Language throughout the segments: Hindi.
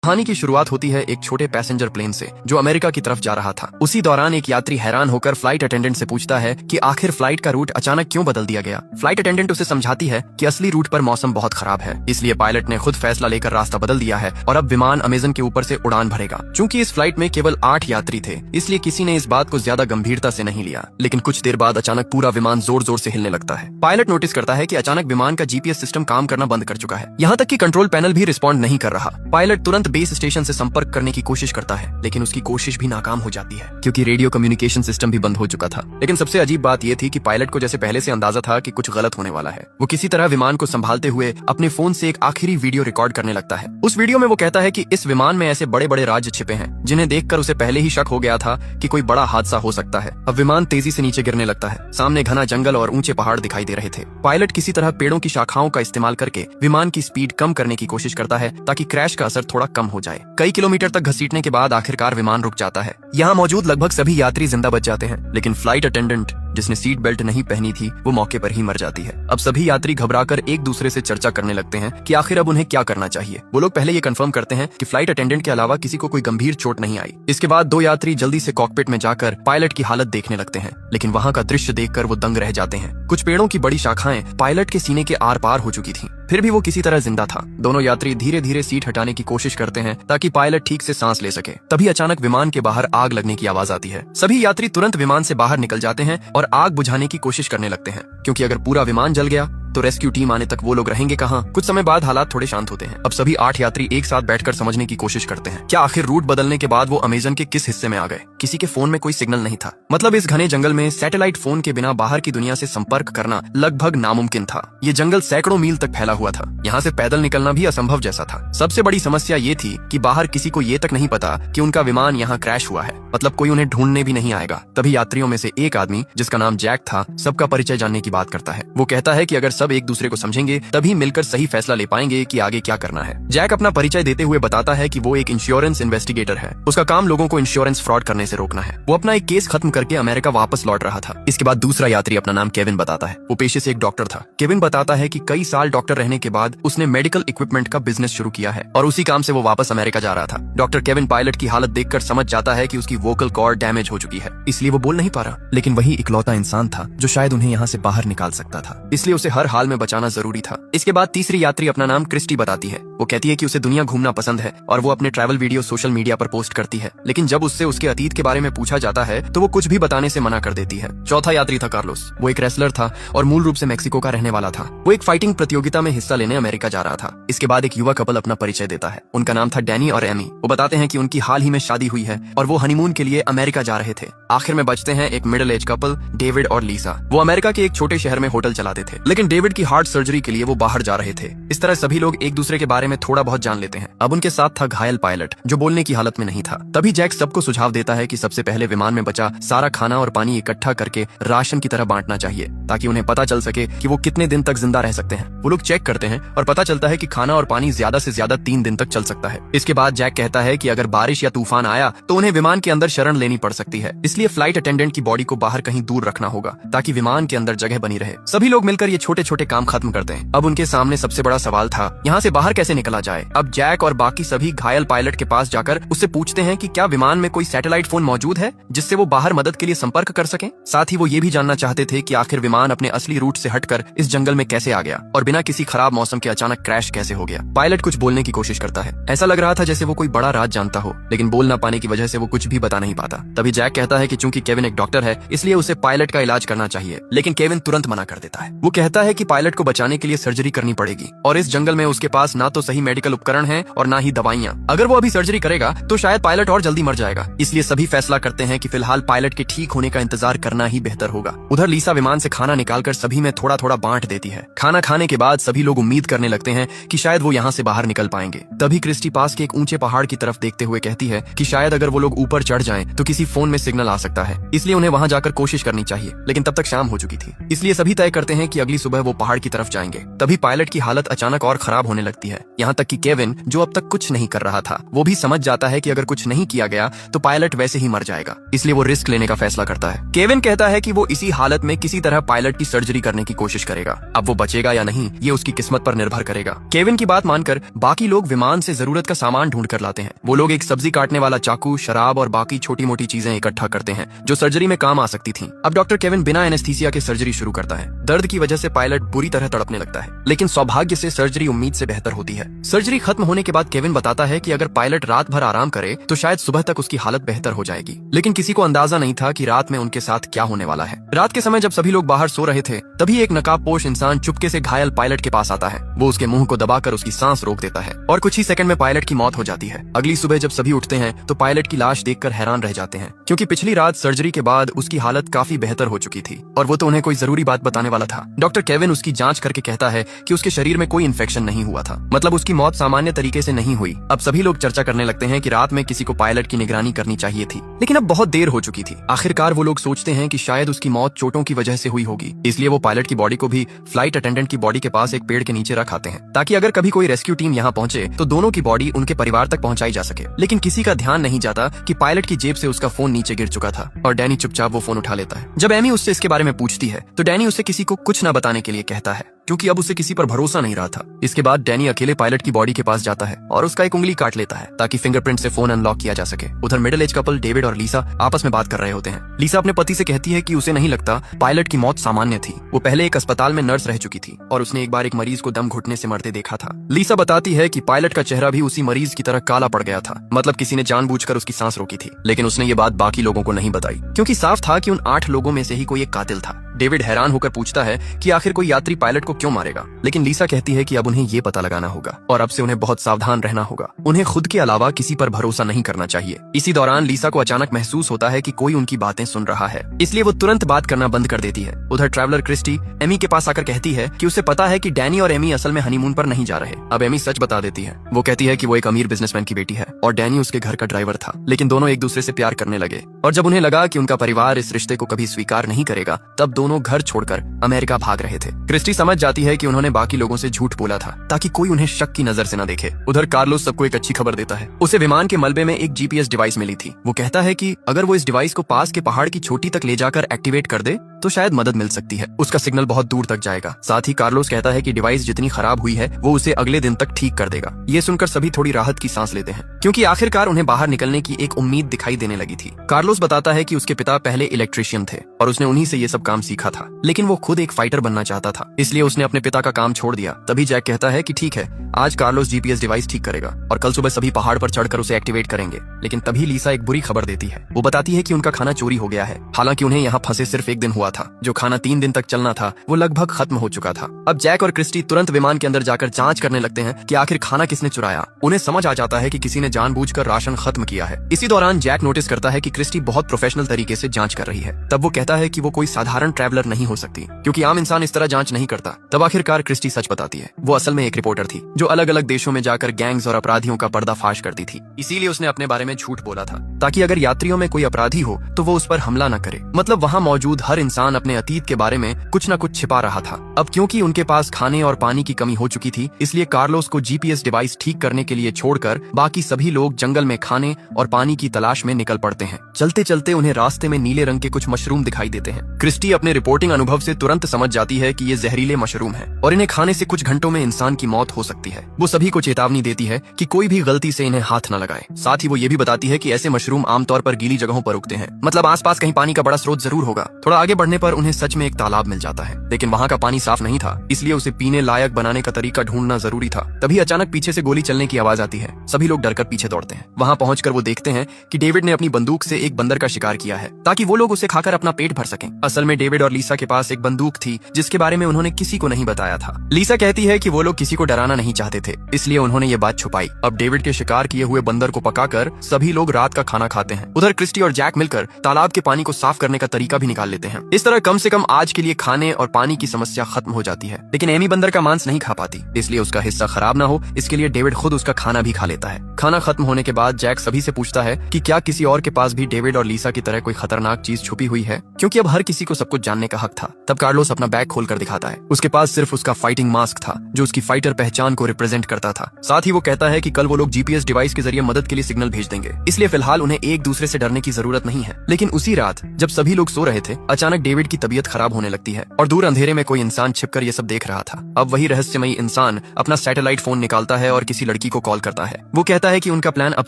कहानी की शुरुआत होती है एक छोटे पैसेंजर प्लेन से जो अमेरिका की तरफ जा रहा था। उसी दौरान एक यात्री हैरान होकर फ्लाइट अटेंडेंट से पूछता है कि आखिर फ्लाइट का रूट अचानक क्यों बदल दिया गया। फ्लाइट अटेंडेंट उसे समझाती है कि असली रूट पर मौसम बहुत खराब है, इसलिए पायलट ने खुद फैसला लेकर रास्ता बदल दिया है और अब विमान अमेजन के ऊपर से उड़ान भरेगा। चूंकि इस फ्लाइट में केवल 8 यात्री थे, इसलिए किसी ने इस बात को ज्यादा गंभीरता से नहीं लिया। लेकिन कुछ देर बाद अचानक पूरा विमान जोर जोर से हिलने लगता है। पायलट नोटिस करता है कि अचानक विमान का जीपीएस सिस्टम काम करना बंद कर चुका है, यहाँ तक कि कंट्रोल पैनल भी रिस्पॉन्ड नहीं कर रहा। पायलट तुरंत बेस स्टेशन से संपर्क करने की कोशिश करता है, लेकिन उसकी कोशिश भी नाकाम हो जाती है क्योंकि रेडियो कम्युनिकेशन सिस्टम भी बंद हो चुका था। लेकिन सबसे अजीब बात यह थी कि पायलट को जैसे पहले से अंदाजा था कि कुछ गलत होने वाला है। वो किसी तरह विमान को संभालते हुए अपने फोन से एक आखिरी वीडियो रिकॉर्ड करने लगता है। उस वीडियो में वो कहता है कि इस विमान में ऐसे बड़े बड़े राज छिपे हैं जिन्हें देखकर उसे पहले ही शक हो गया था कि कोई बड़ा हादसा हो सकता है। अब विमान तेजी से नीचे गिरने लगता है। सामने घना जंगल और ऊंचे पहाड़ दिखाई दे रहे थे। पायलट किसी तरह पेड़ों की शाखाओं का इस्तेमाल करके विमान की स्पीड कम करने की कोशिश करता है ताकि क्रैश का असर थोड़ा कम हो जाए। कई किलोमीटर तक घसीटने के बाद आखिरकार विमान रुक जाता है। यहाँ मौजूद लगभग सभी यात्री जिंदा बच जाते हैं, लेकिन फ्लाइट अटेंडेंट जिसने सीट बेल्ट नहीं पहनी थी वो मौके पर ही मर जाती है। अब सभी यात्री घबराकर एक दूसरे से चर्चा करने लगते हैं कि आखिर अब उन्हें क्या करना चाहिए। वो लोग पहले ये कंफर्म करते हैं कि फ्लाइट अटेंडेंट के अलावा किसी को कोई गंभीर चोट नहीं आई। इसके बाद 2 यात्री जल्दी से कॉकपिट में जाकर पायलट की हालत देखने लगते हैं, लेकिन वहाँ का दृश्य देखकर वो दंग रह जाते हैं। कुछ पेड़ों की बड़ी शाखाएं पायलट के सीने के आर पार हो चुकी थीं, फिर भी वो किसी तरह जिंदा था। दोनों यात्री धीरे धीरे सीट हटाने की कोशिश करते हैं ताकि पायलट ठीक से सांस ले सके। तभी अचानक विमान के बाहर आग लगने की आवाज आती है। सभी यात्री तुरंत विमान से बाहर निकल जाते हैं और आग बुझाने की कोशिश करने लगते हैं, क्योंकि अगर पूरा विमान जल गया तो रेस्क्यू टीम आने तक वो लोग रहेंगे कहाँ। कुछ समय बाद हालात थोड़े शांत होते हैं। अब सभी 8 यात्री एक साथ बैठकर समझने की कोशिश करते हैं क्या आखिर रूट बदलने के बाद वो अमेजन के किस हिस्से में आ गए। किसी के फोन में कोई सिग्नल नहीं था, मतलब इस घने जंगल में सैटेलाइट फोन के बिना बाहर की दुनिया से संपर्क करना लगभग नामुमकिन था। ये जंगल सैकड़ों मील तक फैला हुआ था, यहाँ से पैदल निकलना भी असंभव जैसा था। सबसे बड़ी समस्या ये थी कि बाहर किसी को ये तक नहीं पता कि उनका विमान यहाँ क्रैश हुआ है, मतलब कोई उन्हें ढूंढने भी नहीं आएगा। तभी यात्रियों में से एक आदमी जिसका नाम जैक था सबका परिचय जानने की बात करता है। वो कहता है कि अगर सब एक दूसरे को समझेंगे तभी मिलकर सही फैसला ले पाएंगे कि आगे क्या करना है। जैक अपना परिचय देते हुए बताता है कि वो एक इंश्योरेंस इन्वेस्टिगेटर है। उसका काम लोगों को इंश्योरेंस फ्रॉड करने से रोकना है। वो अपना एक केस खत्म करके अमेरिका वापस लौट रहा था। इसके बाद दूसरा यात्री अपना नाम केविन बताता है। वो पेशे से एक डॉक्टर था। केविन बताता है कि कई साल डॉक्टर रहने के बाद उसने मेडिकल इक्विपमेंट का बिजनेस शुरू किया है और उसी काम से वो वापस अमेरिका जा रहा था। डॉक्टर केविन पायलट की हालत देखकर समझ जाता है कि उसकी वोकल कॉर्ड डैमेज हो चुकी है, इसलिए वो बोल नहीं पा रहा। लेकिन वही इकलौता इंसान था जो शायद उन्हें यहाँ से बाहर निकाल सकता था, इसलिए उसे हर हाल में बचाना जरूरी था। इसके बाद तीसरी यात्री अपना नाम क्रिस्टी बताती है। वो कहती है कि उसे दुनिया घूमना पसंद है और वो अपने ट्रैवल वीडियो सोशल मीडिया पर पोस्ट करती है, लेकिन जब उससे उसके अतीत के बारे में पूछा जाता है तो वो कुछ भी बताने से मना कर देती है। चौथा यात्री था कार्लोस। वो एक रेसलर था और मूल रूप से मेक्सिको का रहने वाला था। वो एक फाइटिंग प्रतियोगिता में हिस्सा लेने अमेरिका जा रहा था। इसके बाद एक युवा कपल अपना परिचय देता है। उनका नाम था डैनी और एमी। वो बताते हैं कि उनकी हाल ही में शादी हुई है और वो हनीमून के लिए अमेरिका जा रहे थे। आखिर में बचते हैं एक मिडिल एज कपल डेविड और लीसा। वो अमेरिका के एक छोटे शहर में होटल चलाते थे, लेकिन डेविड की हार्ट सर्जरी के लिए वो बाहर जा रहे थे। इस तरह सभी लोग एक दूसरे के बारे में थोड़ा बहुत जान लेते हैं। अब उनके साथ था घायल पायलट जो बोलने की हालत में नहीं था। तभी जैक सबको सुझाव देता है कि सबसे पहले विमान में बचा सारा खाना और पानी इकट्ठा करके राशन की तरह बांटना चाहिए ताकि उन्हें पता चल सके कि वो कितने दिन तक जिंदा रह सकते हैं। वो लोग चेक करते हैं और पता चलता है कि खाना और पानी ज्यादा से ज्यादा 3 दिन तक चल सकता है। इसके बाद जैक कहता है कि अगर बारिश या तूफान आया तो उन्हें विमान के अंदर शरण लेनी पड़ सकती है, इसलिए फ्लाइट अटेंडेंट की बॉडी को बाहर कहीं दूर रखना होगा ताकि विमान के अंदर जगह बनी रहे। सभी लोग मिलकर ये छोटे छोटे काम खत्म करते हैं। अब उनके सामने सबसे बड़ा सवाल था यहाँ से बाहर कैसे निकला जाए। अब जैक और बाकी सभी घायल पायलट के पास जाकर उससे पूछते हैं कि क्या विमान में कोई सैटेलाइट फोन मौजूद है जिससे वो बाहर मदद के लिए संपर्क कर सकें। साथ ही वो ये भी जानना चाहते थे कि आखिर विमान अपने असली रूट से हटकर इस जंगल में कैसे आ गया और बिना किसी खराब मौसम के अचानक क्रैश कैसे हो गया। पायलट कुछ बोलने की कोशिश करता है। ऐसा लग रहा था जैसे वो कोई बड़ा राज जानता हो, लेकिन बोल ना पाने की वजह से वो कुछ भी बता नहीं पाता। तभी जैक कहता है कि चूंकि केविन एक डॉक्टर है इसलिए उसे पायलट का इलाज करना चाहिए, लेकिन केविन तुरंत मना कर देता है। वो कहता है कि पायलट को बचाने के लिए सर्जरी करनी पड़ेगी और इस जंगल में उसके पास ना तो सही मेडिकल उपकरण है और ना ही दवाइयाँ। अगर वो अभी सर्जरी करेगा तो शायद पायलट और जल्दी मर जाएगा, इसलिए सभी फैसला करते हैं कि फिलहाल पायलट के ठीक होने का इंतजार करना ही बेहतर होगा। उधर लीसा विमान से खाना निकालकर सभी में थोड़ा थोड़ा बांट देती है। खाना खाने के बाद सभी लोग उम्मीद करने लगते हैं कि शायद वो यहाँ से बाहर निकल पाएंगे। तभी क्रिस्टी पास के एक ऊंचे पहाड़ की तरफ देखते हुए कहती है कि शायद अगर वो लोग ऊपर चढ़ जाएं तो किसी फोन में सिग्नल आ सकता है, इसलिए उन्हें वहां जाकर कोशिश करनी चाहिए। लेकिन तब तक शाम हो चुकी थी, इसलिए सभी तय करते हैं कि अगली सुबह वो पहाड़ की तरफ जाएंगे। तभी पायलट की हालत अचानक और खराब होने लगती है, यहाँ तक कि केविन, जो अब तक कुछ नहीं कर रहा था, वो भी समझ जाता है कि अगर कुछ नहीं किया गया तो पायलट वैसे ही मर जाएगा। इसलिए वो रिस्क लेने का फैसला करता है। केविन कहता है कि वो इसी हालत में किसी तरह पायलट की सर्जरी करने की कोशिश करेगा। अब वो बचेगा या नहीं, ये उसकी किस्मत पर निर्भर करेगा। केविन की बात मानकर बाकी लोग विमान से जरूरत का सामान ढूंढ कर लाते हैं। वो लोग एक सब्जी काटने वाला चाकू, शराब और बाकी छोटी मोटी चीजें इकट्ठा करते हैं जो सर्जरी में काम आ सकती थी। अब डॉक्टर केविन बिना एनेस्थीसिया के सर्जरी शुरू करता है। दर्द की वजह से पायलट बुरी तरह तड़पने लगता है, लेकिन सौभाग्य से सर्जरी उम्मीद से बेहतर होती है। सर्जरी खत्म होने के बाद केविन बताता है कि अगर पायलट रात भर आराम करे तो शायद सुबह तक उसकी हालत बेहतर हो जाएगी। लेकिन किसी को अंदाजा नहीं था कि रात में उनके साथ क्या होने वाला है। रात के समय जब सभी लोग बाहर सो रहे थे, तभी एक नकाबपोश इंसान चुपके से घायल पायलट के पास आता है। वो उसके मुंह को दबाकर उसकी सांस रोक देता है और कुछ ही सेकंड में पायलट की मौत हो जाती है। अगली सुबह जब सभी उठते हैं तो पायलट की लाश देखकर हैरान रह जाते हैं, क्योंकि पिछली रात सर्जरी के बाद उसकी हालत काफी बेहतर हो चुकी थी और वो तो उन्हें कोई जरूरी बात बताने वाला था। डॉक्टर केविन उसकी जांच करके कहता है कि उसके शरीर में कोई इन्फेक्शन नहीं हुआ था, मतलब उसकी मौत सामान्य तरीके से नहीं हुई। अब सभी लोग चर्चा करने लगते हैं कि रात में किसी को पायलट की निगरानी करनी चाहिए थी, लेकिन अब बहुत देर हो चुकी थी। आखिरकार वो लोग सोचते हैं कि शायद उसकी मौत चोटों की वजह से हुई होगी, इसलिए वो पायलट की बॉडी को भी फ्लाइट अटेंडेंट की बॉडी के पास एक पेड़ के नीचे रख आते हैं, ताकि अगर कभी कोई रेस्क्यू टीम यहाँ पहुंचे तो दोनों की बॉडी उनके परिवार तक पहुंचाई जा सके। लेकिन किसी का ध्यान नहीं जाता कि पायलट की जेब से उसका फोन नीचे गिर चुका था और डैनी चुपचाप वो फोन उठा लेता है। जब एमी उससे इसके बारे में पूछती है तो डैनी उसे किसी को कुछ न बताने के लिए कहता है, क्योंकि अब उसे किसी पर भरोसा नहीं रहा था। इसके बाद डैनी अकेले पायलट की बॉडी के पास जाता है और उसका एक उंगली काट लेता है ताकि फिंगरप्रिंट से फोन अनलॉक किया जा सके। उधर मिडिल एज कपल डेविड और लीसा आपस में बात कर रहे होते हैं। लीसा अपने पति से कहती है कि उसे नहीं लगता पायलट की मौत सामान्य थी। वो पहले एक अस्पताल में नर्स रह चुकी थी और उसने एक बार एक मरीज को दम घुटने से मरते देखा था। लीसा बताती है कि पायलट का चेहरा भी उसी मरीज की तरह काला पड़ गया था, मतलब किसी ने जानबूझकर उसकी सांस रोकी थी। लेकिन उसने ये बात बाकी लोगों को नहीं बताई, क्योंकि साफ था कि उन 8 लोगों में से ही कोई एक कातिल था। डेविड हैरान होकर पूछता है कि आखिर कोई यात्री पायलट को क्यों मारेगा, लेकिन लीसा कहती है कि अब उन्हें ये पता लगाना होगा और अब से उन्हें बहुत सावधान रहना होगा। उन्हें खुद के अलावा किसी पर भरोसा नहीं करना चाहिए। इसी दौरान लीसा को अचानक महसूस होता है कि कोई उनकी बातें सुन रहा है, इसलिए वो तुरंत बात करना बंद कर देती है। उधर ट्रैवलर क्रिस्टी एमी के पास आकर कहती है कि उसे पता है कि डैनी और एमी असल में हनीमून पर नहीं जा रहे। अब एमी सच बता देती है। वो कहती है कि वो एक अमीर बिजनेसमैन की बेटी है और डैनी उसके घर का ड्राइवर था, लेकिन दोनों एक दूसरे से प्यार करने लगे और जब उन्हें लगा कि उनका परिवार इस रिश्ते को कभी स्वीकार नहीं करेगा, तब दोनों घर छोड़कर अमेरिका भाग रहे थे। क्रिस्टी समझ जाती है कि उन्होंने बाकी लोगों से झूठ बोला था ताकि कोई उन्हें शक की नजर से न देखे। उधर कार्लोस सबको एक अच्छी खबर देता है। उसे विमान के मलबे में एक जीपीएस डिवाइस मिली थी। वो कहता है कि अगर वो इस डिवाइस को पास के पहाड़ की चोटी तक ले जाकर एक्टिवेट कर दे तो शायद मदद मिल सकती है। उसका सिग्नल बहुत दूर तक जाएगा। साथ ही कार्लोस कहता है कि डिवाइस जितनी खराब हुई है वो उसे अगले दिन तक ठीक कर देगा। ये सुनकर सभी थोड़ी राहत की सांस लेते हैं, क्योंकि आखिरकार उन्हें बाहर निकलने की एक उम्मीद दिखाई देने लगी थी। कार्लोस बताता है कि उसके पिता पहले इलेक्ट्रिशियन थे और उसने उन्हीं से ये सब काम सीखा था, लेकिन वो खुद एक फाइटर बनना चाहता था, इसलिए उसने अपने पिता का काम छोड़ दिया। तभी जैक कहता है कि ठीक है, आज कार्लोस जीपीएस डिवाइस ठीक करेगा और कल सुबह सभी पहाड़ पर चढ़कर उसे एक्टिवेट करेंगे। लेकिन तभी लीसा एक बुरी खबर देती है। वो बताती है कि उनका खाना चोरी हो गया है। हालांकि उन्हें यहाँ फंसे सिर्फ एक दिन हुआ था। जो खाना 3 दिन तक चलना था वो लगभग खत्म हो चुका था। अब जैक और क्रिस्टी तुरंत विमान के अंदर जाकर जांच करने लगते हैं कि आखिर खाना किसने चुराया। उन्हें समझ आ जाता है कि किसी ने जानबूझकर राशन खत्म किया है। इसी दौरान जैक नोटिस करता है कि क्रिस्टी बहुत प्रोफेशनल तरीके से जांच कर रही है। तब वो कहता है कि वो कोई साधारण ट्रैवलर नहीं हो सकती, क्योंकि आम इंसान इस तरह जांच नहीं करता। तब आखिरकार क्रिस्टी सच बताती है। वो असल में एक रिपोर्टर थी जो अलग अलग देशों में जाकर गैंग्स और अपराधियों का पर्दाफाश करती थी। इसीलिए उसने अपने बारे में झूठ बोला था, ताकि अगर यात्रियों में कोई अपराधी हो तो वो उस पर हमला न करे। मतलब वहाँ मौजूद हर इंसान अपने अतीत के बारे में कुछ न कुछ छिपा रहा था। अब क्योंकि उनके पास खाने और पानी की कमी हो चुकी थी, इसलिए कार्लोस को जीपीएस डिवाइस ठीक करने के लिए छोड़कर बाकी सभी लोग जंगल में खाने और पानी की तलाश में निकल पड़ते हैं। चलते चलते उन्हें रास्ते में नीले रंग के कुछ मशरूम दिखाई देते हैं। क्रिस्टी अपने रिपोर्टिंग अनुभव से तुरंत समझ जाती है कि ये जहरीले मशरूम है और इन्हें खाने से कुछ घंटों में इंसान की मौत हो सकती है। वो सभी को चेतावनी देती है कि कोई भी गलती से इन्हें हाथ न लगाए। साथ ही वो ये भी बताती है कि ऐसे मशरूम आमतौर पर गीली जगहों पर उगते हैं, मतलब आसपास कहीं पानी का बड़ा स्रोत जरूर होगा। थोड़ा आगे बढ़ने पर उन्हें सच में एक तालाब मिल जाता है, लेकिन वहाँ का पानी साफ नहीं था, इसलिए उसे पीने लायक बनाने का तरीका ढूंढना जरूरी था। तभी अचानक पीछे से गोली चलने की आवाज आती है। सभी लोग डरकर पीछे दौड़ते हैं। वहाँ पहुंचकर वो देखते हैं कि डेविड ने अपनी बंदूक से एक बंदर का शिकार किया है, ताकि वो लोग उसे खाकर अपना पेट भर सकें। असल में डेविड और लीसा के पास एक बंदूक थी जिसके बारे में उन्होंने किसी को नहीं बताया था। लीसा कहती है कि वो लोग किसी को डराना नहीं चाहते थे, इसलिए उन्होंने ये बात छुपाई। अब डेविड के शिकार किए हुए बंदर को पकाकर सभी लोग रात का खाना खाते हैं। उधर क्रिस्टी और जैक मिलकर तालाब के पानी को साफ करने का तरीका भी निकाल लेते हैं। इस तरह कम से कम आज के लिए खाने और पानी की समस्या खत्म हो जाती है। लेकिन एमी बंदर का मांस नहीं खा पाती, इसलिए उसका हिस्सा खराब ना हो इसके लिए डेविड खुद उसका खाना भी खा लेता है। खाना खत्म होने के बाद जैक सभी से पूछता है कि क्या किसी और के पास भी डेविड और लीसा की तरह कोई खतरनाक चीज छुपी हुई है, क्योंकि अब हर किसी को सब कुछ जानने का हक था। तब कार्लोस अपना बैग खोलकर दिखाता है। उसके पास सिर्फ उसका फाइटिंग मास्क था जो उसकी फाइटर पहचान को रिप्रेजेंट करता था। साथ ही वो कहता है कि कल वो लोग जीपीएस डिवाइस के जरिए मदद के लिए सिग्नल भेज देंगे, इसलिए फिलहाल उन्हें एक दूसरे से डरने की जरूरत नहीं है। लेकिन उसी रात जब सभी लोग सो रहे थे, अचानक डेविड की तबीयत खराब होने लगती है और दूर अंधेरे में कोई इंसान छिपकर ये सब देख रहा था। अब वही रहस्यमयी इंसान अपना सैटेलाइट फोन निकालता है और किसी लड़की को कॉल करता है। वो कहता है कि उनका प्लान अब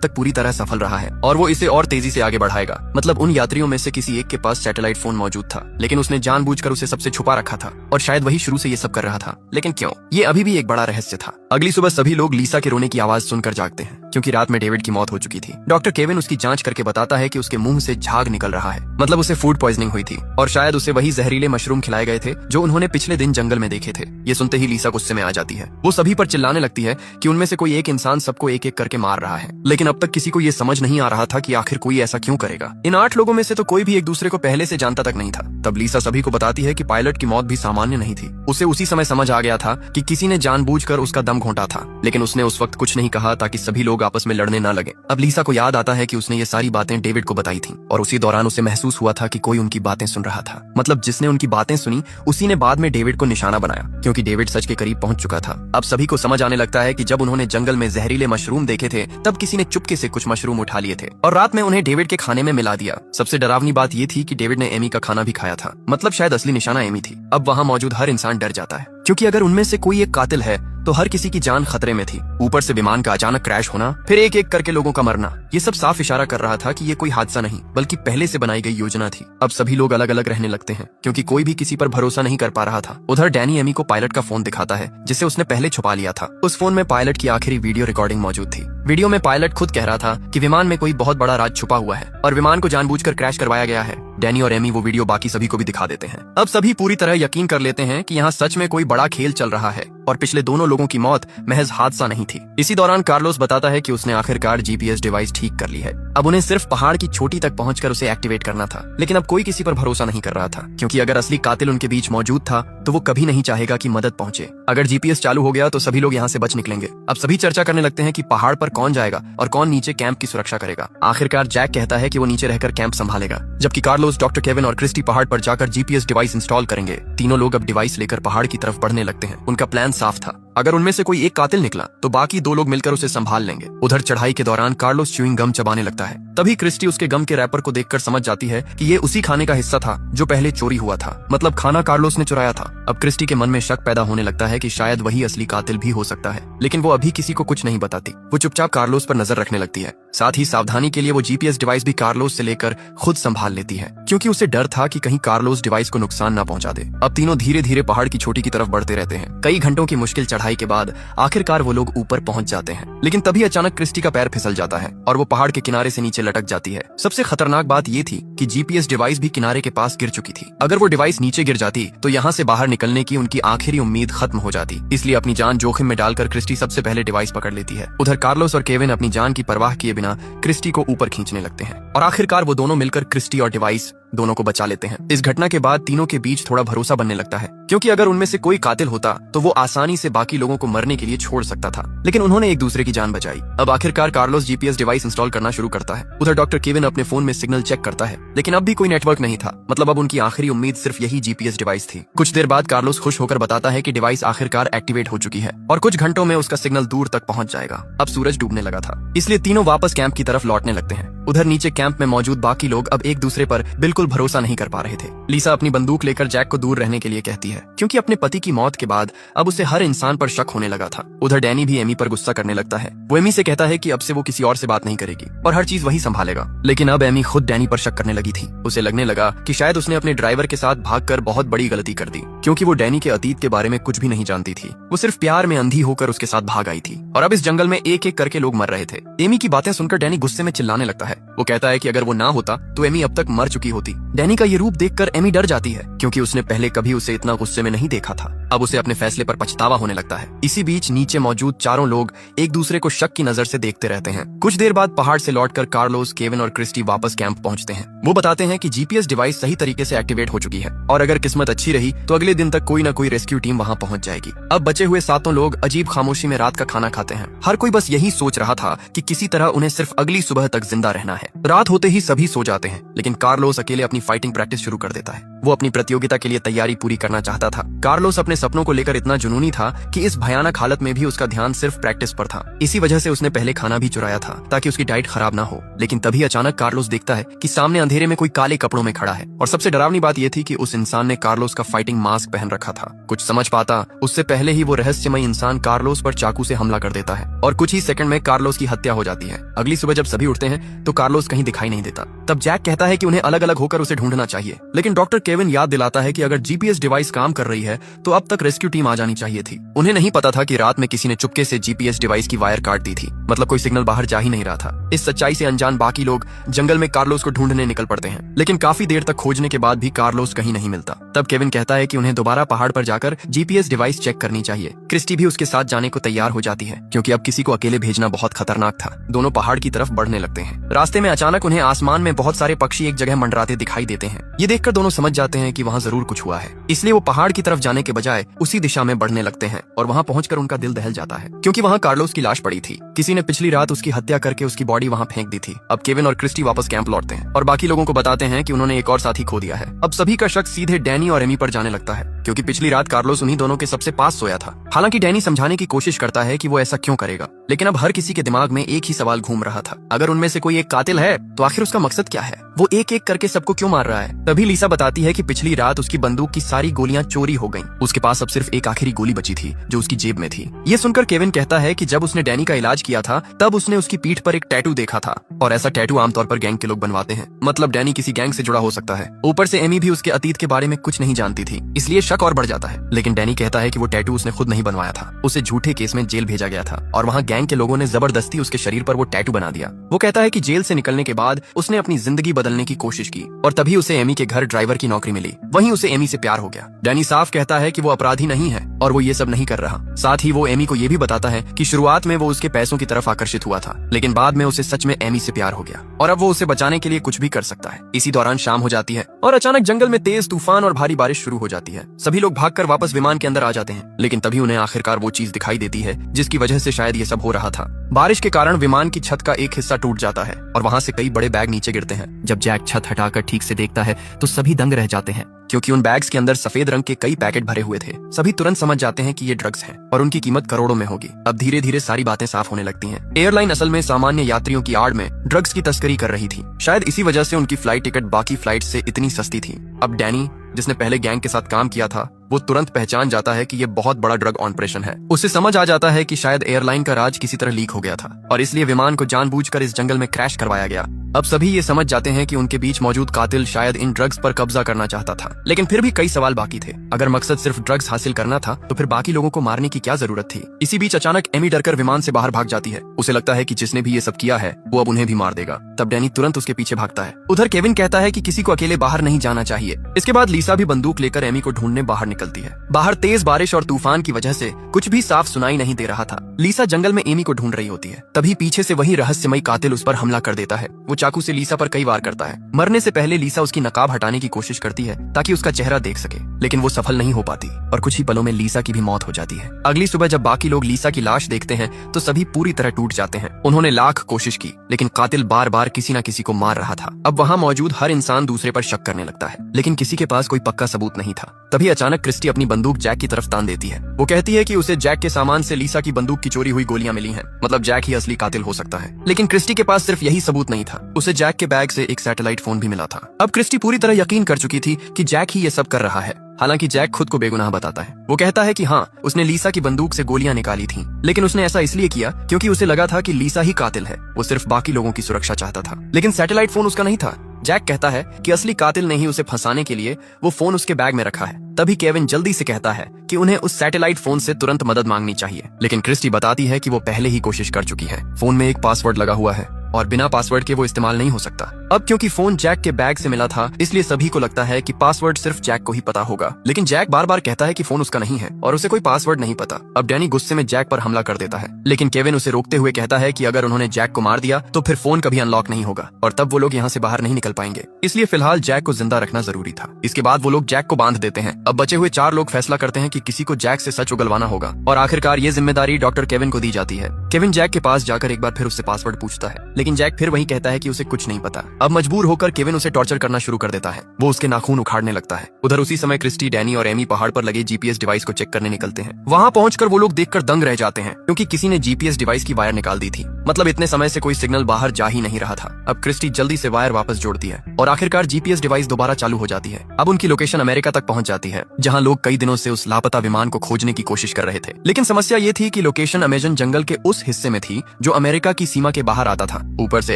तक पूरी तरह सफल रहा है और वो इसे और तेजी से आगे बढ़ाएगा। मतलब उन यात्रियों में से किसी एक के पास सैटेलाइट फोन मौजूद था, लेकिन उसने जानबूझकर उसे सबसे छुपा रखा था और शायद वही शुरू से ये सब कर रहा था। लेकिन क्यों, ये अभी भी एक बड़ा रहस्य था। अगली सुबह सभी लोग लीसा के रोने की आवाज सुनकर जागते हैं, क्योंकि रात में डेविड की मौत हो चुकी थी। डॉक्टर केविन उसकी जांच करके बताता है कि उसके मुंह से झाग निकल रहा है, मतलब उसे फूड पॉइजनिंग हुई थी और शायद उसे वही जहरीले मशरूम खिलाए गए थे जो उन्होंने पिछले दिन जंगल में देखे थे। ये सुनते ही लीसा गुस्से में आ जाती है। वो सभी पर चिल्लाने लगती है कि उनमें से कोई एक इंसान सबको एक एक करके मार रहा है, लेकिन अब तक किसी को ये समझ नहीं आ रहा था कि आखिर कोई ऐसा क्यों करेगा। इन 8 लोगों में से तो कोई भी एक दूसरे को पहले से जानता तक नहीं था। तब लीसा सभी को बताती है कि पायलट की मौत भी सामान्य नहीं थी। उसे उसी समय समझ आ गया था कि किसी ने जानबूझकर उसका दम घोंटा था, लेकिन उसने उस वक्त कुछ नहीं कहा ताकि सभी लोग आपस में लड़ने न लगे। अब लीसा को याद आता है कि उसने ये सारी बातें डेविड को बताई थी और उसी दौरान उसे महसूस हुआ था कि कोई उनकी बातें सुन रहा था। मतलब जिसने उनकी बातें सुनी उसी ने बाद में डेविड को निशाना बनाया, क्योंकि डेविड सच के करीब पहुंच चुका था। अब सभी को समझ आने लगता है कि जब उन्होंने जंगल में जहरीले मशरूम देखे थे तब किसी ने चुपके से कुछ मशरूम उठा लिए थे और रात में उन्हें डेविड के खाने में मिला दिया। सबसे डरावनी बात ये थी कि डेविड ने एमी का खाना भी खाया था, मतलब शायद असली निशाना एमी थी। अब वहाँ मौजूद हर इंसान डर जाता है, क्योंकि अगर उनमें से कोई एक कातिल है तो हर किसी की जान खतरे में थी। ऊपर से विमान का अचानक क्रैश होना, फिर एक एक करके लोगों का मरना, ये सब साफ इशारा कर रहा था कि ये कोई हादसा नहीं बल्कि पहले से बनाई गई योजना थी। अब सभी लोग अलग अलग रहने लगते हैं, क्योंकि कोई भी किसी पर भरोसा नहीं कर पा रहा था। उधर डैनी एमी को पायलट का फोन दिखाता है जिसे उसने पहले छुपा लिया था। उस फोन में पायलट की आखिरी वीडियो रिकॉर्डिंग मौजूद थी। वीडियो में पायलट खुद कह रहा था कि विमान में कोई बहुत बड़ा राज छुपा हुआ है और विमान को जानबूझकर क्रैश करवाया गया है। डैनी और एमी वो वीडियो बाकी सभी को भी दिखा देते हैं। अब सभी पूरी तरह यकीन कर लेते हैं कि यहाँ सच में कोई बड़ा खेल चल रहा है और पिछले दोनों लोगों की मौत महज हादसा नहीं थी। इसी दौरान कार्लोस बताता है कि उसने आखिरकार जीपीएस डिवाइस ठीक कर ली है। अब उन्हें सिर्फ पहाड़ की चोटी तक पहुंचकर उसे एक्टिवेट करना था, लेकिन अब कोई किसी पर भरोसा नहीं कर रहा था, क्योंकि अगर असली कातिल उनके बीच मौजूद था तो वो कभी नहीं चाहेगा कि मदद पहुंचे। अगर जीपीएस चालू हो गया तो सभी लोग यहाँ से बच निकलेंगे। अब सभी चर्चा करने लगते हैं कि पहाड़ पर कौन जाएगा और कौन नीचे कैंप की सुरक्षा करेगा। आखिरकार जैक कहता है कि वो नीचे रहकर कैंप संभालेगा, जबकि कार्लोस, डॉक्टर केविन और क्रिस्टी पहाड़ पर जाकर जीपीएस डिवाइस इंस्टॉल करेंगे। तीनों लोग अब डिवाइस लेकर पहाड़ की तरफ बढ़ने लगते हैं। उनका प्लान साफ था, अगर उनमें से कोई एक कातिल निकला तो बाकी 2 लोग मिलकर उसे संभाल लेंगे। उधर चढ़ाई के दौरान कार्लोस च्यूइंग गम चबाने लगता है। तभी क्रिस्टी उसके गम के रैपर को देखकर समझ जाती है कि ये उसी खाने का हिस्सा था जो पहले चोरी हुआ था, मतलब खाना कार्लोस ने चुराया था। अब क्रिस्टी के मन में शक पैदा होने लगता है कि शायद वही असली कातिल भी हो सकता है, लेकिन वो अभी किसी को कुछ नहीं बताती। वो चुपचाप कार्लोस पर नजर रखने लगती है। साथ ही सावधानी के लिए वो जीपीएस डिवाइस भी कार्लोस से लेकर खुद संभाल लेती है, क्योंकि उसे डर था कि कहीं कार्लोस डिवाइस को नुकसान न पहुंचा दे। अब तीनों धीरे धीरे पहाड़ की चोटी की तरफ बढ़ते रहते हैं। कई घंटों की मुश्किल चढ़ाई के बाद आखिरकार वो लोग ऊपर पहुंच जाते हैं, लेकिन तभी अचानक क्रिस्टी का पैर फिसल जाता है और वो पहाड़ के किनारे से नीचे लटक जाती है। सबसे खतरनाक बात ये थी कि जीपीएस डिवाइस भी किनारे के पास गिर चुकी थी। अगर वो डिवाइस नीचे गिर जाती तो यहाँ से बाहर निकलने की उनकी आखिरी उम्मीद खत्म हो जाती। इसलिए अपनी जान जोखिम में डालकर क्रिस्टी सबसे पहले डिवाइस पकड़ लेती है। उधर कार्लोस और केविन अपनी जान की परवाह किए बिना क्रिस्टी को ऊपर खींचने लगते हैं और आखिरकार वो दोनों मिलकर क्रिस्टी और डिवाइस दोनों को बचा लेते हैं। इस घटना के बाद तीनों के बीच थोड़ा भरोसा बनने लगता है, क्योंकि अगर उनमें से कोई कातिल होता तो वो आसानी से बाकी लोगों को मरने के लिए छोड़ सकता था, लेकिन उन्होंने एक दूसरे की जान बचाई। अब आखिरकार कार्लोस जीपीएस डिवाइस इंस्टॉल करना शुरू करता है। उधर डॉक्टर केविन अपने फोन में सिग्नल चेक करता है, लेकिन अब भी कोई नेटवर्क नहीं था। मतलब अब उनकी आखिरी उम्मीद सिर्फ यही जीपीएस डिवाइस थी। कुछ देर बाद कार्लोस खुश होकर बताता है कि डिवाइस आखिरकार एक्टिवेट हो चुकी है और कुछ घंटों में उसका सिग्नल दूर तक पहुंच जाएगा। अब सूरज डूबने लगा था, इसलिए तीनों वापस कैंप की तरफ लौटने लगते हैं। उधर नीचे कैंप में मौजूद बाकी लोग अब एक दूसरे पर बिल्कुल भरोसा नहीं कर पा रहे थे। लीसा अपनी बंदूक लेकर जैक को दूर रहने के लिए कहती है, क्योंकि अपने पति की मौत के बाद अब उसे हर इंसान पर शक होने लगा था। उधर डैनी भी एमी पर गुस्सा करने लगता है। वो एमी से कहता है कि अब से वो किसी और से बात नहीं करेगी और हर चीज वही संभालेगा। लेकिन अब एमी खुद डैनी पर शक करने लगी थी। उसे लगने लगा कि शायद उसने अपने ड्राइवर के साथ भागकर बहुत बड़ी गलती कर दी, क्योंकि वो डैनी के अतीत के बारे में कुछ भी नहीं जानती थी। वो सिर्फ प्यार में अंधी होकर उसके साथ भाग आई थी और अब इस जंगल में एक एक करके लोग मर रहे थे। एमी की बातें सुनकर डैनी गुस्से में चिल्लाने लगता है है। वो कहता है कि अगर वो ना होता तो एमी अब तक मर चुकी होती। डैनी का ये रूप देखकर एमी डर जाती है, क्योंकि उसने पहले कभी उसे इतना गुस्से में नहीं देखा था। अब उसे अपने फैसले पर पछतावा होने लगता है। इसी बीच नीचे मौजूद चारों लोग एक दूसरे को शक की नजर से देखते रहते हैं। कुछ देर बाद पहाड़ से लौटकर कार्लोस, केविन और क्रिस्टी वापस कैंप पहुंचते हैं। वो बताते हैं कि जीपीएस डिवाइस सही तरीके से एक्टिवेट हो चुकी है और अगर किस्मत अच्छी रही तो अगले दिन तक कोई न कोई रेस्क्यू टीम वहां पहुंच जाएगी। अब बचे हुए सातों लोग अजीब खामोशी में रात का खाना खाते हैं। हर कोई बस यही सोच रहा था कि किसी तरह उन्हें सिर्फ अगली सुबह तक जिंदा रहना है। रात होते ही सभी सो जाते हैं, लेकिन कार्लोस अकेले अपनी फाइटिंग प्रैक्टिस शुरू कर देता है। वो अपनी प्रतियोगिता के लिए तैयारी पूरी करना चाहता था। कार्लोस अपने सपनों को लेकर इतना जुनूनी था कि इस भयानक हालत में भी उसका ध्यान सिर्फ प्रैक्टिस पर था। इसी वजह से उसने पहले खाना भी चुराया था ताकि उसकी डाइट खराब ना हो। लेकिन तभी अचानक कार्लोस देखता है कि सामने अंधेरे में कोई काले कपड़ों में खड़ा है और सबसे डरावनी बात यह थी कि उस इंसान ने कार्लोस का फाइटिंग मास्क पहन रखा था। कुछ समझ पाता उससे पहले ही वो रहस्यमय इंसान कार्लोस पर चाकू से हमला कर देता है और कुछ ही सेकंड में कार्लोस की हत्या हो जाती है। अगली सुबह जब सभी उठते हैं तो कार्लोस कहीं दिखाई नहीं देता। तब जैक कहता है कि उन्हें अलग अलग होकर उसे ढूंढना चाहिए, लेकिन डॉक्टर केविन याद दिलाता है कि अगर जीपीएस डिवाइस काम कर रही है तो अब तक रेस्क्यू टीम आ जानी चाहिए थी। उन्हें नहीं पता था कि रात में किसी ने चुपके से जीपीएस डिवाइस की वायर काट दी थी, मतलब कोई सिग्नल बाहर जा ही नहीं रहा था। इस सच्चाई से अनजान बाकी लोग जंगल में कार्लोस को ढूंढने निकल पड़ते हैं, लेकिन काफी देर तक खोजने के बाद भी कार्लोस कहीं नहीं मिलता। तब केविन कहता है कि उन्हें दोबारा पहाड़ पर जाकर जीपीएस डिवाइस चेक करनी चाहिए। क्रिस्टी भी उसके साथ जाने को तैयार हो जाती है, क्योंकि अब किसी को अकेले भेजना बहुत खतरनाक था। दोनों पहाड़ की तरफ बढ़ने लगते हैं। रास्ते में अचानक उन्हें आसमान में बहुत सारे पक्षी एक जगह मंडराते दिखाई देते हैं। ये देखकर दोनों समझ जाते हैं कि वहाँ जरूर कुछ हुआ है, इसलिए वो पहाड़ की तरफ जाने के बजाय उसी दिशा में बढ़ने लगते हैं और वहाँ पहुंचकर उनका दिल दहल जाता है, क्योंकि वहाँ कार्लोस की लाश पड़ी थी। किसी ने पिछली रात उसकी हत्या करके उसकी बॉडी वहाँ फेंक दी थी। अब केविन और क्रिस्टी वापस कैंप लौटते हैं और बाकी लोगों को बताते हैं कि उन्होंने एक और साथी खो दिया है। अब सभी का शक सीधे डैनी और एमी पर जाने लगता है, क्योंकि पिछली रात कार्लोस उन्हीं दोनों के सबसे पास सोया था। हालांकि डैनी समझाने की कोशिश करता है कि वो ऐसा क्यों करेगा, लेकिन अब हर किसी के दिमाग में एक ही सवाल घूम रहा था, अगर उनमें से कोई एक कातिल है तो आखिर उसका मकसद क्या है? वो एक एक करके सबको क्यों मार रहा है? तभी लीसा बताती है कि पिछली रात उसकी बंदूक की सारी गोलियां चोरी हो गईं। उसके पास अब सिर्फ एक आखिरी गोली बची थी जो उसकी जेब में थी। ये सुनकर केविन कहता है कि जब उसने डैनी का इलाज किया था तब उसने उसकी पीठ पर एक टैटू देखा था, और ऐसा टैटू आमतौर पर गैंग के लोग बनवाते हैं, मतलब डैनी किसी गैंग से जुड़ा हो सकता है। ऊपर से एमी भी उसके अतीत के बारे में कुछ नहीं जानती थी, इसलिए शक और बढ़ जाता है। लेकिन डैनी कहता है कि वो टैटू उसने खुद नहीं बनवाया था, उसे झूठे केस में जेल भेजा गया था और वहाँ गैंग के लोगों ने जबरदस्ती उसके शरीर पर वो टैटू बना दिया। वो कहता है कि जेल से निकलने के बाद उसने अपनी जिंदगी बदलने की कोशिश की और तभी उसे एमी के घर ड्राइवर की नौकरी मिली। वहीं उसे एमी से प्यार हो गया। डैनी साफ कहता है कि वो अपराधी नहीं है और वो ये सब नहीं कर रहा। साथ ही वो एमी को ये भी बताता है कि शुरुआत में वो उसके पैसों की तरफ आकर्षित हुआ था, लेकिन बाद में उसे सच में एमी से प्यार हो गया और अब वो उसे बचाने के लिए कुछ भी कर सकता है। इसी दौरान शाम हो जाती है और अचानक जंगल में तेज तूफान और भारी बारिश शुरू हो जाती है। सभी लोग भागकर वापस विमान के अंदर आ जाते हैं, लेकिन तभी उन्हें आखिरकार वो चीज दिखाई देती है जिसकी वजह से शायद ये सब हो रहा था। बारिश के कारण विमान की छत का एक हिस्सा टूट जाता है और वहाँ से कई बड़े बैग नीचे गिरते हैं। जब जैक छत हटाकर ठीक से देखता है तो सभी दंग रह जाते हैं, क्योंकि उन बैग्स के अंदर सफेद रंग के कई पैकेट भरे हुए थे। सभी तुरंत समझ जाते हैं कि ये ड्रग्स हैं और उनकी कीमत करोड़ों में होगी। अब धीरे धीरे सारी बातें साफ होने लगती हैं। एयरलाइन असल में सामान्य यात्रियों की आड़ में ड्रग्स की तस्करी कर रही थी। शायद इसी वजह से उनकी फ्लाइट टिकट बाकी फ्लाइट से इतनी सस्ती थी। अब डैनी, जिसने पहले गैंग के साथ काम किया था, वो तुरंत पहचान जाता है कि ये बहुत बड़ा ड्रग ऑपरेशन है। उसे समझ आ जाता है कि शायद एयरलाइन का राज किसी तरह लीक हो गया था और इसलिए विमान को जानबूझकर इस जंगल में क्रैश करवाया गया। अब सभी ये समझ जाते हैं कि उनके बीच मौजूद कातिल शायद इन ड्रग्स पर कब्जा करना चाहता था, लेकिन फिर भी कई सवाल बाकी थे। अगर मकसद सिर्फ ड्रग्स हासिल करना था तो फिर बाकी लोगों को मारने की क्या जरूरत थी? इसी बीच अचानक एमी डरकर विमान से बाहर भाग जाती है। उसे लगता है कि जिसने भी ये सब किया है वो अब उन्हें भी मार देगा। तब डैनी तुरंत उसके पीछे भागता है। उधर केविन कहता है कि किसी को अकेले बाहर नहीं जाना चाहिए। इसके बाद लीसा भी बंदूक लेकर एमी को ढूंढने बाहर निकलती है। बाहर तेज बारिश और तूफान की वजह से कुछ भी साफ सुनाई नहीं दे रहा था। लीसा जंगल में एमी को ढूंढ रही होती है, तभी पीछे से वही रहस्यमय कातिल उस पर हमला कर देता है। वो चाकू से लीसा पर कई वार करता है। मरने से पहले लीसा उसकी नकाब हटाने की कोशिश करती है ताकि उसका चेहरा देख सके, लेकिन वो सफल नहीं हो पाती और कुछ ही पलों में लीसा की भी मौत हो जाती है। अगली सुबह जब बाकी लोग लीसा की लाश देखते हैं तो सभी पूरी तरह टूट जाते हैं। उन्होंने लाख कोशिश की, लेकिन कातिल बार बार किसी न किसी को मार रहा था। अब वहाँ मौजूद हर इंसान दूसरे पर शक करने लगता है, लेकिन किसी के पास कोई पक्का सबूत नहीं था। तभी अचानक क्रिस्टी अपनी बंदूक जैक की तरफ तान देती है। वो कहती है कि उसे जैक के सामान से लीसा की बंदूक की चोरी हुई गोलियां मिली हैं, मतलब जैक ही असली कातिल हो सकता है। लेकिन क्रिस्टी के पास सिर्फ यही सबूत नहीं था, उसे जैक के बैग से एक सैटेलाइट फोन भी मिला था। अब क्रिस्टी पूरी तरह यकीन कर चुकी थी कि जैक ही ये सब कर रहा है। हालांकि जैक खुद को बेगुनाह बताता है। वो कहता है कि हाँ, उसने लीसा की बंदूक से गोलियां निकाली थीं, लेकिन उसने ऐसा इसलिए किया क्योंकि उसे लगा था कि लीसा ही कातिल है। वो सिर्फ बाकी लोगों की सुरक्षा चाहता था, लेकिन सैटेलाइट फोन उसका नहीं था। जैक कहता है कि असली कातिल ने ही उसे फंसाने के लिए वो फोन उसके बैग में रखा है। तभी केविन जल्दी से कहता है कि उन्हें उस सैटेलाइट फोन से तुरंत मदद मांगनी चाहिए, लेकिन क्रिस्टी बताती है कि वो पहले ही कोशिश कर चुकी है। फोन में एक पासवर्ड लगा हुआ है और बिना पासवर्ड के वो इस्तेमाल नहीं हो सकता। अब क्योंकि फोन जैक के बैग से मिला था, इसलिए सभी को लगता है कि पासवर्ड सिर्फ जैक को ही पता होगा। लेकिन जैक बार बार कहता है कि फोन उसका नहीं है और उसे कोई पासवर्ड नहीं पता। अब डैनी गुस्से में जैक पर हमला कर देता है, लेकिन केविन उसे रोकते हुए कहता है कि अगर उन्होंने जैक को मार दिया तो फिर फोन कभी अनलॉक नहीं होगा और तब वो लोग यहाँ से बाहर नहीं निकल पाएंगे। इसलिए फिलहाल जैक को जिंदा रखना जरूरी था। इसके बाद वो लोग जैक को बांध देते हैं। अब बचे हुए 4 लोग फैसला करते हैं कि किसी को जैक से सच उगलवाना होगा और आखिरकार ये जिम्मेदारी डॉक्टर केविन को दी जाती है। केविन जैक के पास जाकर एक बार फिर उससे पासवर्ड पूछता है, लेकिन जैक फिर वही कहता है कि उसे कुछ नहीं पता। अब मजबूर होकर केविन उसे टॉर्चर करना शुरू कर देता है। वो उसके नाखून उखाड़ने लगता है। उधर उसी समय क्रिस्टी, डैनी और एमी पहाड़ पर लगे जीपीएस डिवाइस को चेक करने निकलते हैं। वहाँ पहुंचकर वो लोग देखकर दंग रह जाते हैं, क्योंकि किसी ने जीपीएस डिवाइस की वायर निकाल दी थी। मतलब इतने समय से कोई सिग्नल बाहर जा ही नहीं रहा था। अब क्रिस्टी जल्दी से वायर वापस जोड़ती है और आखिरकार जीपीएस डिवाइस दोबारा चालू हो जाती है। अब उनकी लोकेशन अमेरिका तक पहुंच जाती है, जहां लोग कई दिनों से उस लापता विमान को खोजने की कोशिश कर रहे थे। लेकिन समस्या ये थी कि लोकेशन अमेजन जंगल के उस हिस्से में थी जो अमेरिका की सीमा के बाहर आता था। ऊपर से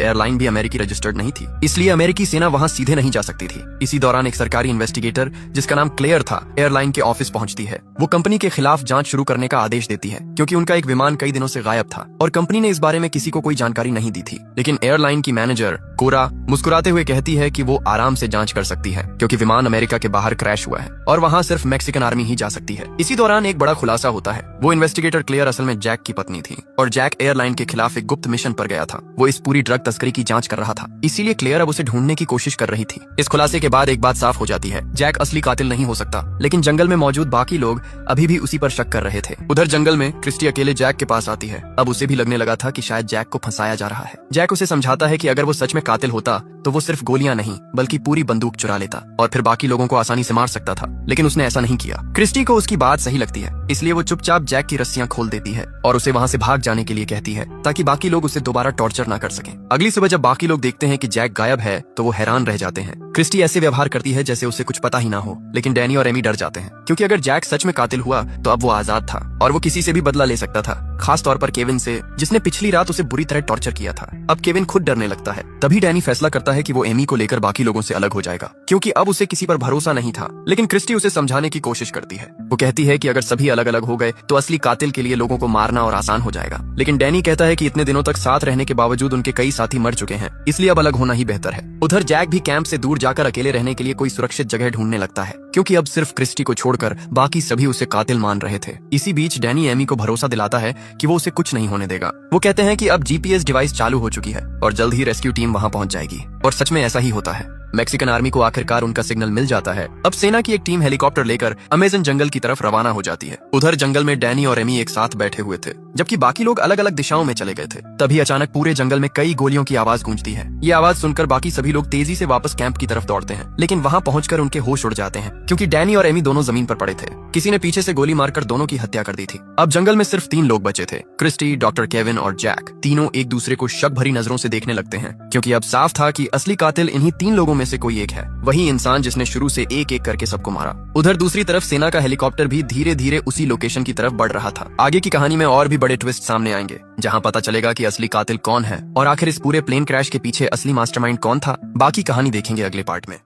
एयरलाइन भी अमेरिकी रजिस्टर्ड नहीं थी, इसलिए अमेरिकी सेना वहां सीधे नहीं जा सकती थी। इसी दौरान एक सरकारी इन्वेस्टिगेटर जिसका नाम क्लेयर था, एयरलाइन के ऑफिस पहुंचती है। वो कंपनी के खिलाफ जांच शुरू करने का आदेश देती है, क्योंकि उनका एक विमान कई दिनों से गायब था और कंपनी ने इस बारे में किसी को कोई जानकारी नहीं दी थी। लेकिन एयरलाइन की मैनेजर कोरा मुस्कुराते हुए कहती है कि वो आराम से जांच कर सकती है, क्योंकि विमान अमेरिका के बाहर क्रैश हुआ है और वहां सिर्फ मैक्सिकन आर्मी ही जा सकती है। इसी दौरान एक बड़ा खुलासा होता है। वो इन्वेस्टिगेटर क्लेयर असल में जैक की पत्नी थी और जैक एयरलाइन के खिलाफ एक गुप्त मिशन पर गया था। वो इस पूरी ड्रग तस्करी की जांच कर रहा था, इसीलिए क्लेयर अब उसे ढूंढने की कोशिश कर रही थी। इस खुलासे के बाद एक बात साफ हो जाती है, जैक असली कातिल नहीं हो सकता। लेकिन जंगल में मौजूद बाकी लोग अभी भी उसी पर शक कर रहे थे। उधर जंगल में क्रिस्टी अकेले जैक के पास आती है। अब उसे भी लगने लगा था कि शायद जैक को फंसाया जा रहा है। जैक उसे समझाता है कि अगर वो सच में कातिल होता तो वो सिर्फ गोलियां नहीं बल्कि पूरी बंदूक चुरा लेता और फिर बाकी लोगों को आसानी से मार सकता था। लेकिन उसने ऐसा नहीं किया। क्रिस्टी को उसकी बात सही लगती है, इसलिए वो चुपचाप जैक की रस्सियां खोल देती है और उसे वहां से भाग जाने के लिए कहती है, ताकि बाकी लोग उसे दोबारा टॉर्चर ना कर सकें। अगली सुबह जब बाकी लोग देखते हैं कि जैक गायब है तो वो हैरान रह जाते हैं। क्रिस्टी ऐसे व्यवहार करती है जैसे उसे कुछ पता ही ना हो, लेकिन डैनी और एमी डर जाते हैं, क्योंकि अगर जैक सच में कातिल हुआ तो अब वो आजाद था और वो किसी से भी बदला ले सकता था, खास तौर पर केविन से, जिसने पिछली रात उसे बुरी तरह टॉर्चर किया था। अब केविन खुद डरने लगता है। तभी डैनी फैसला करता है कि वो एमी को लेकर बाकी लोगों से अलग हो जाएगा, क्योंकि अब उसे किसी पर भरोसा नहीं था। लेकिन क्रिस्टी उसे समझाने की कोशिश करती है। वो कहती है कि अगर सभी अलग अलग हो गए तो असली कातिल के लिए लोगों को मारना और आसान हो जाएगा। लेकिन डैनी कहता है कि इतने दिनों तक साथ रहने के बावजूद उनके कई साथी मर चुके हैं, इसलिए अब अलग होना ही बेहतर है। उधर जैक भी कैंप से दूर जाकर अकेले रहने के लिए कोई सुरक्षित जगह ढूंढने लगता है, क्योंकि अब सिर्फ क्रिस्टी को छोड़कर बाकी सभी उसे कातिल मान रहे थे। इसी बीच डैनी एमी को भरोसा दिलाता है कि वो उसे कुछ नहीं होने देगा। वो कहते हैं कि अब जीपीएस डिवाइस चालू हो चुकी है और जल्द ही रेस्क्यू टीम वहां पहुंच जाएगी। और सच में ऐसा ही होता है। मैक्सिकन आर्मी को आखिरकार उनका सिग्नल मिल जाता है। अब सेना की एक टीम हेलीकॉप्टर लेकर अमेजन जंगल की तरफ रवाना हो जाती है। उधर जंगल में डैनी और एमी एक साथ बैठे हुए थे, जबकि बाकी लोग अलग अलग दिशाओं में चले गए थे। तभी अचानक पूरे जंगल में कई गोलियों की आवाज गूंजती है। ये आवाज सुनकर बाकी सभी लोग तेजी से वापस कैंप की तरफ दौड़ते हैं, लेकिन वहां पहुंचकर उनके होश उड़ जाते हैं, क्योंकि डैनी और एमी दोनों जमीन पर पड़े थे। किसी ने पीछे से गोली मारकर दोनों की हत्या कर दी थी। अब जंगल में सिर्फ 3 लोग बचे थे, क्रिस्टी, डॉक्टर केविन और जैक। तीनों एक दूसरे को शक भरी नजरों से देखने लगते हैं, क्योंकि अब साफ था कि असली कातिल इन्हीं 3 लोगों में से कोई एक है, वही इंसान जिसने शुरू से एक एक करके सबको मारा। उधर दूसरी तरफ सेना का हेलीकॉप्टर भी धीरे धीरे उसी लोकेशन की तरफ बढ़ रहा था। आगे की कहानी में और भी बड़े ट्विस्ट सामने आएंगे, जहां पता चलेगा कि असली कातिल कौन है और आखिर इस पूरे प्लेन क्रैश के पीछे असली मास्टरमाइंड कौन था। बाकी कहानी देखेंगे अगले पार्ट में।